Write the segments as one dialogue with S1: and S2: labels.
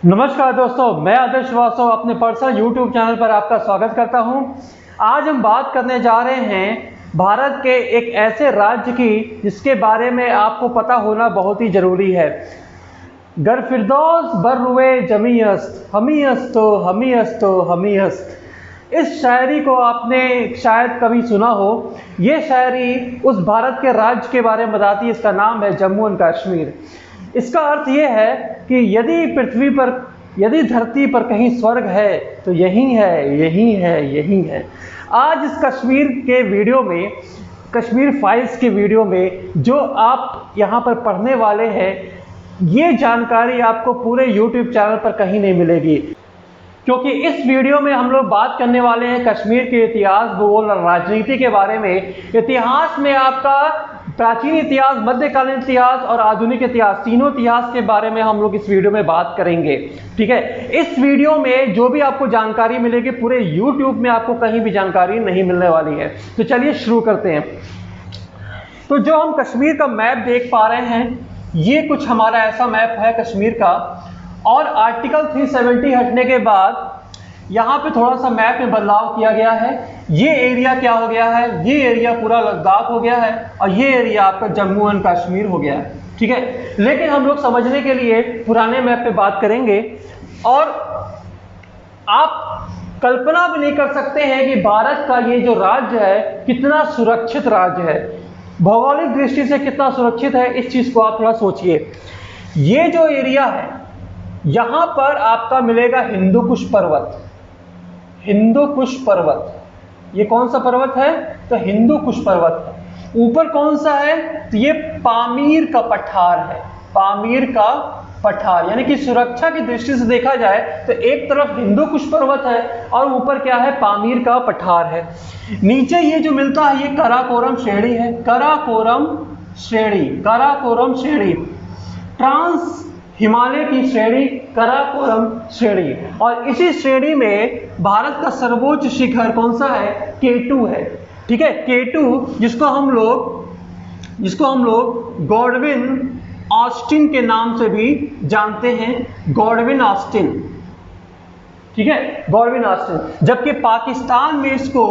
S1: नमस्कार दोस्तों, मैं आदर्श श्रीवास्तव अपने पर्सनल यूट्यूब चैनल पर आपका स्वागत करता हूं। आज हम बात करने जा रहे हैं भारत के एक ऐसे राज्य की जिसके बारे में आपको पता होना बहुत ही ज़रूरी है। गर फिरदौस बर रुए जमी अस्त, हमी अस्तो हमी अस्तो हमी अस्त। इस शायरी को आपने शायद कभी सुना हो। ये शायरी उस भारत के राज्य के बारे में बताती है। इसका नाम है जम्मू एंड कश्मीर। इसका अर्थ ये है कि यदि धरती पर कहीं स्वर्ग है तो यही है, यही है, यही है। आज इस कश्मीर के वीडियो में, कश्मीर फाइल्स के वीडियो में जो आप यहाँ पर पढ़ने वाले हैं, ये जानकारी आपको पूरे YouTube चैनल पर कहीं नहीं मिलेगी, क्योंकि इस वीडियो में हम लोग बात करने वाले हैं कश्मीर के इतिहास, भूगोल और राजनीति के बारे में। इतिहास में आपका प्राचीन इतिहास, मध्यकालीन इतिहास और आधुनिक इतिहास, तीनों इतिहास के बारे में हम लोग इस वीडियो में बात करेंगे। ठीक है, इस वीडियो में जो भी आपको जानकारी मिलेगी पूरे YouTube में आपको कहीं भी जानकारी नहीं मिलने वाली है। तो चलिए शुरू करते हैं। तो जो हम कश्मीर का मैप देख पा रहे हैं, ये कुछ हमारा ऐसा मैप है कश्मीर का। और आर्टिकल 370 हटने के बाद यहाँ पे थोड़ा सा मैप में बदलाव किया गया है। ये एरिया क्या हो गया है, ये एरिया पूरा लद्दाख हो गया है और ये एरिया आपका जम्मू एंड कश्मीर हो गया है। ठीक है, लेकिन हम लोग समझने के लिए पुराने मैप पे बात करेंगे। और आप कल्पना भी नहीं कर सकते हैं कि भारत का ये जो राज्य है कितना सुरक्षित राज्य है, भौगोलिक दृष्टि से कितना सुरक्षित है। इस चीज को आप थोड़ा सोचिए। ये जो एरिया है, यहां पर आपका मिलेगा हिंदू कुश पर्वत। हिंदू कुश पर्वत, ये कौन सा पर्वत है? तो हिंदू कुश पर्वत है। ऊपर कौन सा है? तो ये पामीर का पठार है। पामीर का पठार, यानी कि सुरक्षा की दृष्टि से देखा जाए तो एक तरफ हिंदू कुश पर्वत है और ऊपर क्या है? पामीर का पठार है। नीचे ये जो मिलता है ये काराकोरम श्रेणी है। काराकोरम श्रेणी, काराकोरम श्रेणी, ट्रांस हिमालय की श्रेणी काराकोरम श्रेणी। और इसी श्रेणी में भारत का सर्वोच्च शिखर कौन सा है? K2 है। ठीक है, K2 जिसको हम लोग गॉडविन ऑस्टिन के नाम से भी जानते हैं। गॉडविन ऑस्टिन, ठीक है, गॉडविन ऑस्टिन। जबकि पाकिस्तान में इसको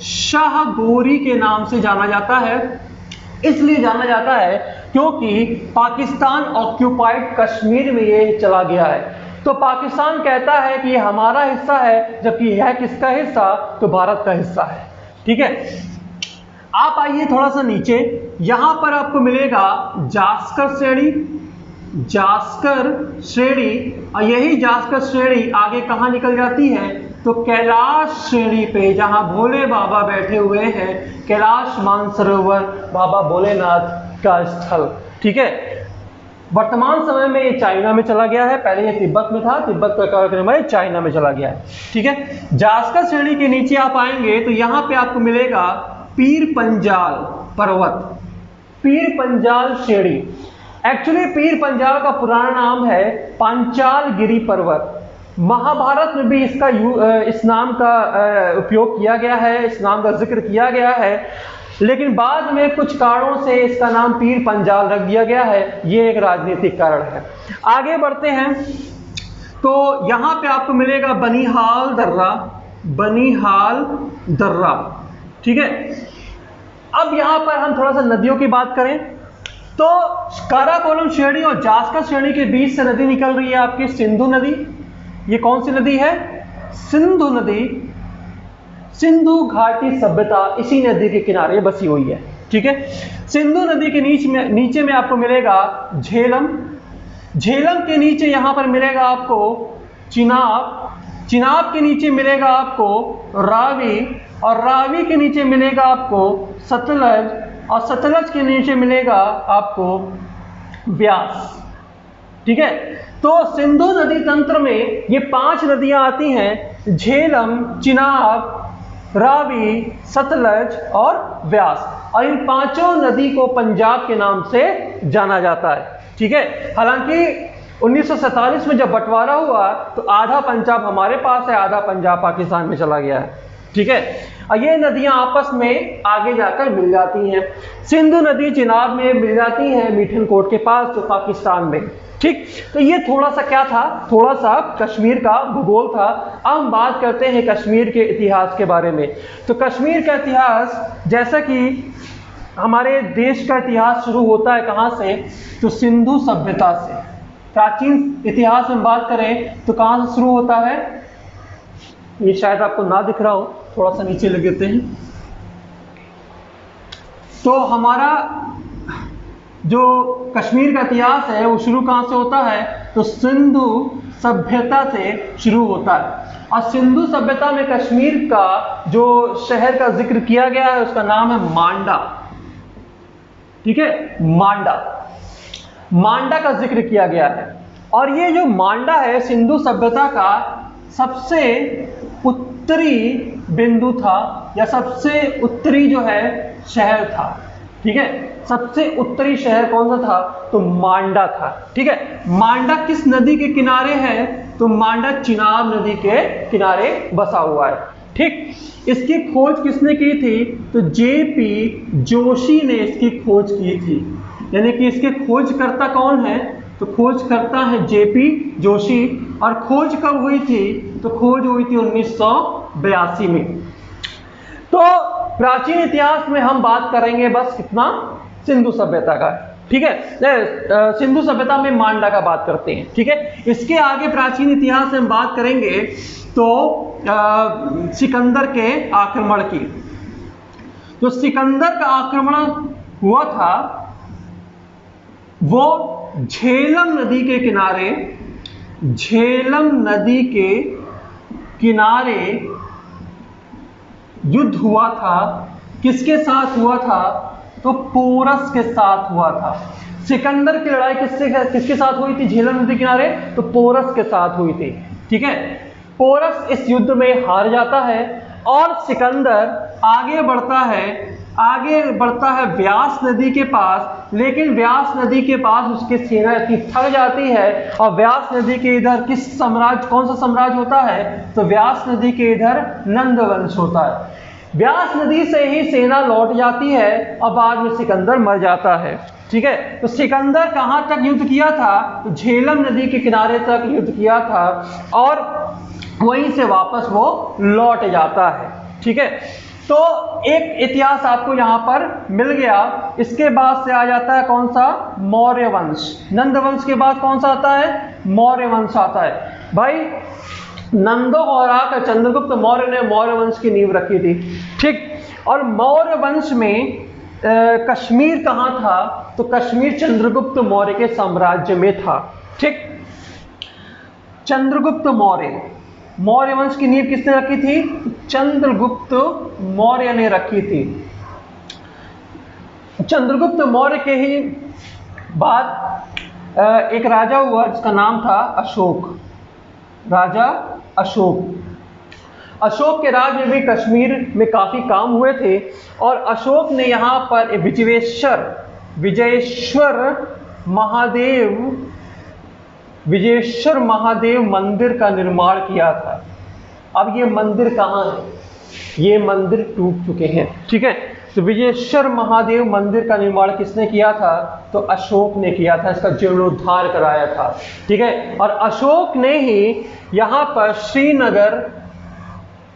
S1: शाहगोरी के नाम से जाना जाता है। इसलिए जाना जाता है क्योंकि पाकिस्तान ऑक्यूपाइड कश्मीर में ये चला गया है। तो पाकिस्तान कहता है कि ये हमारा हिस्सा है, जबकि यह किसका हिस्सा? तो भारत का हिस्सा है। ठीक है, आप आइए थोड़ा सा नीचे। यहां पर आपको मिलेगा जास्कर श्रेणी, जास्कर श्रेणी। और यही जास्कर श्रेणी आगे कहां निकल जाती है? तो कैलाश श्रेणी पे, जहां भोले बाबा बैठे हुए हैं, कैलाश मानसरोवर बाबा भोलेनाथ का स्थल। ठीक है, वर्तमान समय में ये चाइना में चला गया है। पहले ये तिब्बत में था, तिब्बत का कार्यक्रम है, चाइना में चला गया है। ठीक है, जास्कर श्रेणी के नीचे आप आएंगे तो यहाँ पे आपको मिलेगा पीर पंजाल पर्वत, पीर पंजाल श्रेणी। एक्चुअली पीर पंजाल का पुराना नाम है पांचाल गिरी पर्वत। महाभारत में भी इस नाम का उपयोग किया गया है, इस नाम का जिक्र किया गया है, लेकिन बाद में कुछ कारणों से इसका नाम पीर पंजाल रख दिया गया है। ये एक राजनीतिक कारण है। आगे बढ़ते हैं तो यहाँ पे आपको मिलेगा बनिहाल दर्रा, बनिहाल दर्रा। ठीक है, अब यहाँ पर हम थोड़ा सा नदियों की बात करें तो काराकोरम श्रेणी और जास्कर श्रेणी के बीच से नदी निकल रही है आपकी सिंधु नदी। ये कौन सी नदी है? सिंधु नदी। सिंधु घाटी सभ्यता इसी नदी के किनारे बसी हुई है। ठीक है, सिंधु नदी के नीचे में आपको मिलेगा झेलम। झेलम के नीचे यहां पर मिलेगा आपको चिनाब। चिनाब के नीचे मिलेगा आपको रावी और रावी के नीचे मिलेगा आपको सतलज और सतलज के नीचे मिलेगा आपको ब्यास। ठीक है, तो सिंधु नदी तंत्र में ये 5 नदियां आती हैं, झेलम, चिनाब, रावी, सतलज और व्यास। और इन 5 नदी को पंजाब के नाम से जाना जाता है। ठीक है, हालांकि 1947 में जब बंटवारा हुआ तो आधा पंजाब हमारे पास है, आधा पंजाब पाकिस्तान में चला गया है। ठीक है। ये नदियां आपस में आगे जाकर मिल जाती हैं। सिंधु नदी चिनाब में मिल जाती है मिठनकोट के पास जो पाकिस्तान में, ठीक। तो ये थोड़ा सा क्या था, थोड़ा सा कश्मीर का भूगोल था। अब हम बात करते हैं कश्मीर के इतिहास के बारे में। तो कश्मीर का इतिहास, जैसा कि हमारे देश का इतिहास शुरू होता है कहाँ से, तो सिंधु सभ्यता से। प्राचीन इतिहास में बात करें तो कहाँ से शुरू होता है, ये शायद आपको ना दिख रहा हो, थोड़ा सा नीचे ले लेते हैं। तो हमारा जो कश्मीर का इतिहास है वो शुरू कहाँ से होता है, तो सिंधु सभ्यता से शुरू होता है। और सिंधु सभ्यता में कश्मीर का जो शहर का जिक्र किया गया है उसका नाम है मांडा, ठीक है, मांडा, मांडा का जिक्र किया गया है। और ये जो मांडा है सिंधु सभ्यता का सबसे उत्तरी बिंदु था, या सबसे उत्तरी जो है शहर था, ठीक है। सबसे उत्तरी शहर कौन सा था, तो मांडा था, ठीक है। मांडा किस नदी के किनारे है, तो मांडा चिनाब नदी के किनारे बसा हुआ है, ठीक। इसकी खोज किसने की थी, तो जेपी जोशी ने इसकी खोज की थी। यानी कि इसके खोजकर्ता कौन है, तो खोजकर्ता है जेपी जोशी। और खोज कब हुई थी, तो खोज हुई थी 1982 में। तो प्राचीन इतिहास में हम बात करेंगे बस कितना, सिंधु सभ्यता का, ठीक है। सिंधु सभ्यता में मांडा का बात करते हैं, ठीक है। इसके आगे प्राचीन इतिहास में हम बात करेंगे तो सिकंदर के आक्रमण की। जो सिकंदर का आक्रमण हुआ था वो झेलम नदी के किनारे, झेलम नदी के किनारे युद्ध हुआ था। किसके साथ हुआ था, तो पोरस के साथ हुआ था। सिकंदर की लड़ाई किसके साथ हुई थी झेलम नदी किनारे, तो पोरस के साथ हुई थी, ठीक है। पोरस इस युद्ध में हार जाता है और सिकंदर आगे बढ़ता है व्यास नदी के पास। लेकिन व्यास नदी के पास उसकी सेना इतनी थक जाती है, और व्यास नदी के इधर किस साम्राज्य, कौन सा साम्राज्य होता है, तो व्यास नदी के इधर नंद वंश होता है। व्यास नदी से ही सेना लौट जाती है और बाद में सिकंदर मर जाता है, ठीक है। तो सिकंदर कहाँ तक युद्ध किया था, तो झेलम नदी के किनारे तक युद्ध किया था और वहीं से वापस वो लौट जाता है, ठीक है। तो एक इतिहास आपको यहाँ पर मिल गया। इसके बाद से आ जाता है कौन सा, मौर्य वंश। नंद वंश के बाद कौन सा आता है, मौर्य वंश आता है। भाई नंदों और आकर चंद्रगुप्त मौर्य ने मौर्य वंश की नींव रखी थी, ठीक। और मौर्य वंश में कश्मीर कहाँ था, तो कश्मीर चंद्रगुप्त मौर्य के साम्राज्य में था, ठीक। चंद्रगुप्त मौर्य वंश की नींव किसने रखी थी, चंद्रगुप्त मौर्य ने रखी थी। चंद्रगुप्त मौर्य के ही बाद एक राजा हुआ जिसका नाम था अशोक, राजा अशोक के राज में भी कश्मीर में काफी काम हुए थे। और अशोक ने यहाँ पर विजयेश्वर महादेव मंदिर का निर्माण किया था। अब ये मंदिर कहाँ है, ये मंदिर टूट चुके हैं, ठीक है। तो विजयेश्वर महादेव मंदिर का निर्माण किसने किया था, तो अशोक ने किया था, इसका जीर्णोद्धार कराया था, ठीक है। और अशोक ने ही यहाँ पर श्रीनगर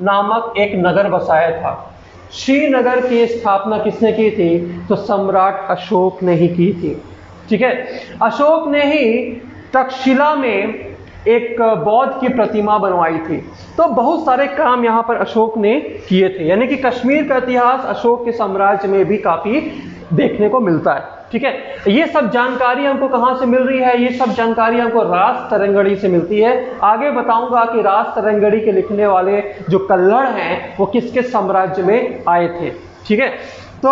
S1: नामक एक नगर बसाया था। श्रीनगर की स्थापना किसने की थी, तो सम्राट अशोक ने ही की थी, ठीक है। अशोक ने ही तक्षशिला में एक बौद्ध की प्रतिमा बनवाई थी। तो बहुत सारे काम यहाँ पर अशोक ने किए थे। यानी कि कश्मीर का इतिहास अशोक के साम्राज्य में भी काफी देखने को मिलता है, ठीक है। ये सब जानकारी हमको कहाँ से मिल रही है, ये सब जानकारी हमको रास तरंगड़ी से मिलती है। आगे बताऊंगा कि रास तरंगड़ी के लिखने वाले जो कल्लड़ हैं वो किसके साम्राज्य में आए थे, ठीक है। तो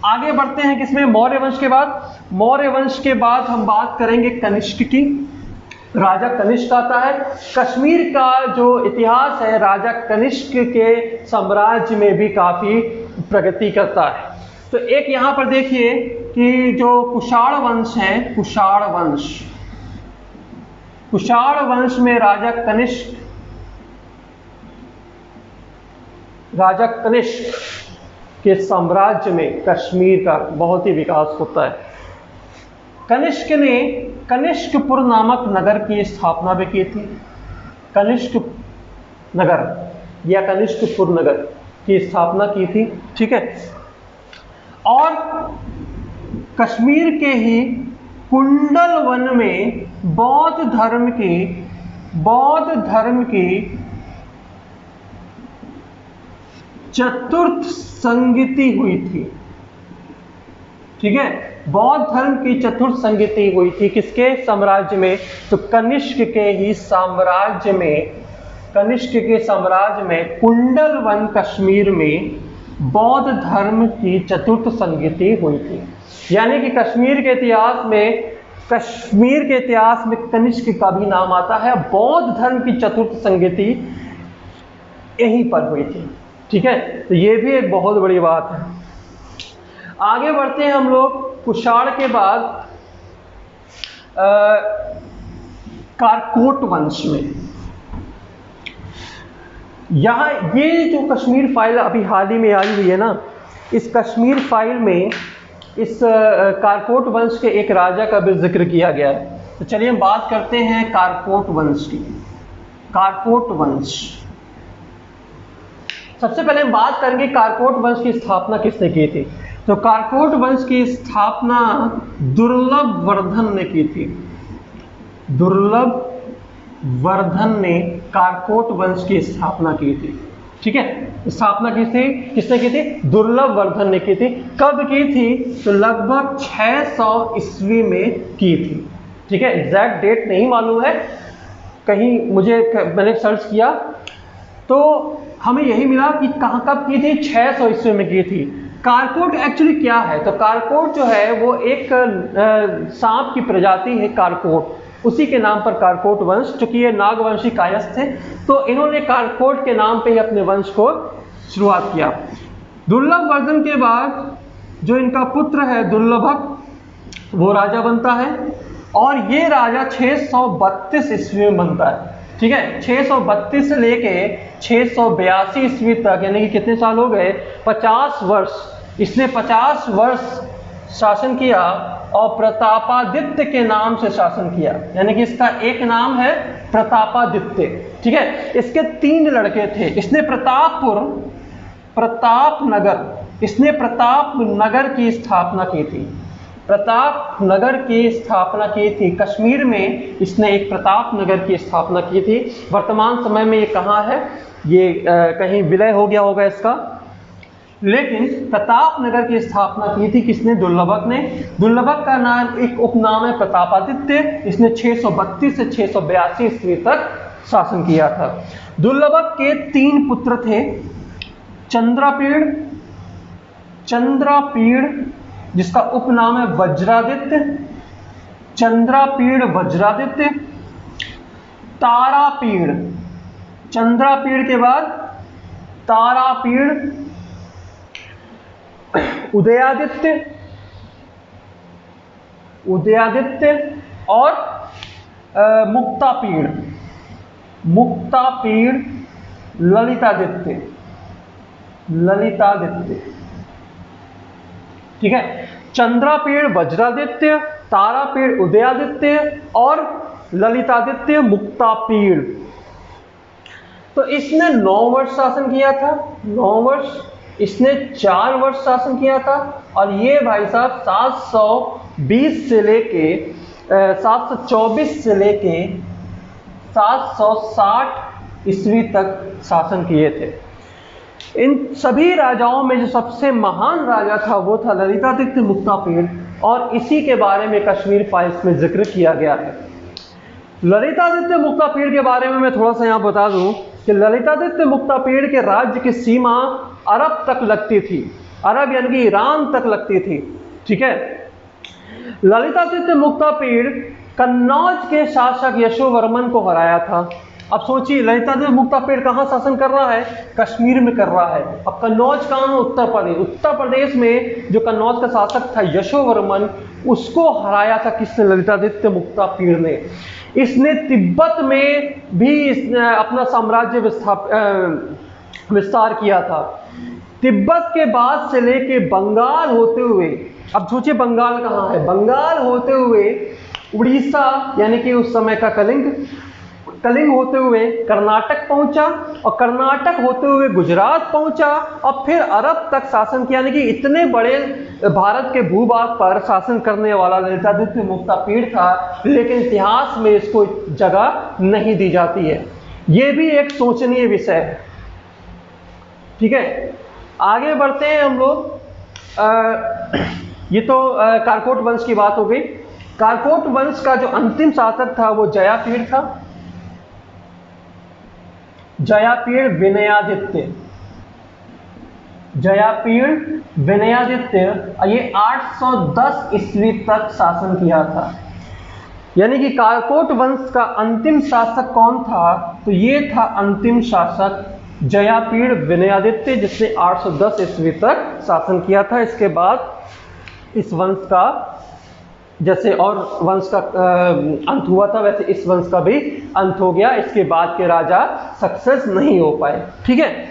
S1: आगे बढ़ते हैं किसमें, मौर्य वंश के बाद। मौर्य वंश के बाद हम बात करेंगे कनिष्क की। राजा कनिष्क आता है। कश्मीर का जो इतिहास है राजा कनिष्क के साम्राज्य में भी काफी प्रगति करता है। तो एक यहाँ पर देखिए कि जो कुषाण वंश है, कुषाण वंश में राजा कनिष्क राजा कनिष्क के साम्राज्य में कश्मीर का बहुत ही विकास होता है। कनिष्क ने कनिष्कपुर नामक नगर की स्थापना भी की थी। कनिष्क नगर या कनिष्कपुर नगर की स्थापना की थी, ठीक है। और कश्मीर के ही कुंडल वन में बौद्ध धर्म की चतुर्थ संगति हुई थी, ठीक है। बौद्ध धर्म की चतुर्थ संगति हुई थी किसके साम्राज्य में? तो कनिष्क के साम्राज्य में कुंडल वन कश्मीर में बौद्ध धर्म की चतुर्थ संगति हुई थी। यानी कि कश्मीर के इतिहास में कनिष्क का भी नाम आता है। बौद्ध धर्म की चतुर्थ संगति यहीं पर हुई थी, ठीक है। तो ये भी एक बहुत बड़ी बात है। आगे बढ़ते हैं हम लोग। कुषाण के बाद कारकोट वंश में। यहाँ ये जो कश्मीर फाइल अभी हाल ही में आई हुई है ना, इस कश्मीर फाइल में इस कारकोट वंश के एक राजा का भी जिक्र किया गया है। तो चलिए हम बात करते हैं कारकोट वंश की। कारकोट वंश, सबसे पहले हम बात करेंगे कारकोट वंश की स्थापना किसने की थी। तो कारकोट वंश की स्थापना दुर्लभ वर्धन ने की थी। दुर्लभ वर्धन ने कारकोट वंश की स्थापना की थी, ठीक है। स्थापना किसने की थी? दुर्लभ वर्धन ने की थी। कब की थी? तो लगभग 600 ईस्वी में की थी, ठीक है। एग्जैक्ट डेट नहीं मालूम है, कहीं मैंने सर्च किया तो हमें यही मिला कि कब की थी? 600 ईस्वी में की थी। कारकोट एक्चुअली क्या है? तो कारकोट जो है वो एक सांप की प्रजाति है कारकोट, उसी के नाम पर कारकोट वंश, चूंकि ये नागवंशी कायस्थ थे तो इन्होंने कारकोट के नाम पे ही अपने वंश को शुरुआत किया। दुर्लभ वर्धन के बाद जो इनका पुत्र है दुर्लभक, वो राजा बनता है और ये राजा 632 ईस्वी में बनता है, ठीक है। 632 से लेके 682 ईस्वी तक, यानी कि कितने साल हो गए? 50 वर्ष। इसने 50 वर्ष शासन किया और प्रतापादित्य के नाम से शासन किया, यानी कि इसका एक नाम है प्रतापादित्य, ठीक है। इसके 3 लड़के थे। इसने प्रतापनगर की स्थापना की थी। प्रतापनगर की स्थापना की थी कश्मीर में। इसने एक प्रतापनगर की स्थापना की थी। वर्तमान समय में ये कहाँ है? ये कहीं विलय हो गया होगा इसका, लेकिन प्रतापनगर की स्थापना की थी किसने? दुर्लभक ने। दुर्लभक का नाम एक उपनाम है प्रतापादित्य। इसने 632 से 682 ईस्वी तक शासन किया था। दुर्लभक के 3 पुत्र थे। चंद्रापीड़ जिसका उपनाम है वज्रादित्य, वज्रादित्य, तारापीड़, चंद्रापीड़ के बाद तारापीड़, उदयादित्य और मुक्तापीड़, ललितादित्य, ठीक है। चंद्रापीड़, वज्रादित्य, तारापीड़, उदयादित्य और ललितादित्य, मुक्तापीड़। तो इसने 9 वर्ष शासन किया था। 9 वर्ष। इसने 4 वर्ष शासन किया था और ये भाई साहब 724 से लेके 760 ईस्वी तक शासन किए थे। इन सभी राजाओं में जो सबसे महान राजा था वो था ललितादित्य मुक्तापीड़, और इसी के बारे में कश्मीर फाइल्स में जिक्र किया गया है। ललितादित्य मुक्तापीड़ के बारे में मैं थोड़ा सा यहाँ बता दूं कि ललितादित्य मुक्तापीड़ के राज्य की सीमा अरब तक लगती थी। अरब यानी कि ईरान तक लगती थी, ठीक है। ललितादित्य मुक्तापीड़ कन्नौज के शासक यशोवर्मन को हराया था। अब सोचिए, ललितादित्य मुक्तापीड़ कहाँ शासन कर रहा है? कश्मीर में कर रहा है। अब कन्नौज कहाँ है? उत्तर प्रदेश। उत्तर प्रदेश में जो कन्नौज का शासक था यशोवर्मन, उसको हराया था किसने? ललितादित्य मुक्तापीड़ ने। इसने तिब्बत में भी अपना साम्राज्य विस्तार किया था। तिब्बत के बाद से लेके बंगाल होते हुए, अब सोचिए बंगाल कहाँ है, बंगाल होते हुए उड़ीसा यानी कि उस समय का कलिंग होते हुए कर्नाटक पहुंचा, और कर्नाटक होते हुए गुजरात पहुंचा, और फिर अरब तक शासन किया। यानी कि इतने बड़े भारत के भूभाग पर शासन करने वाला ललितादित्य मुक्तापीड़ था, लेकिन इतिहास में इसको जगह नहीं दी जाती है। ये भी एक सोचनीय विषय है। ठीक है, आगे बढ़ते हैं हम लोग। ये तो काककोट वंश की बात हो गई। काककोट वंश का जो अंतिम शासक था वो जयापीड़ था, जयापीड़ विनयादित्य, जयापीड़ विनयादित्य। ये 810 ईस्वी तक शासन किया था। यानी कि काककोट वंश का अंतिम शासक कौन था, तो ये था अंतिम शासक जयापीड़ विनयादित्य, जिसने 810 ईस्वी तक शासन किया था। इसके बाद इस वंश का, जैसे और वंश का अंत हुआ था, वैसे इस वंश का भी अंत हो गया। इसके बाद के राजा सक्सेस नहीं हो पाए। ठीक है।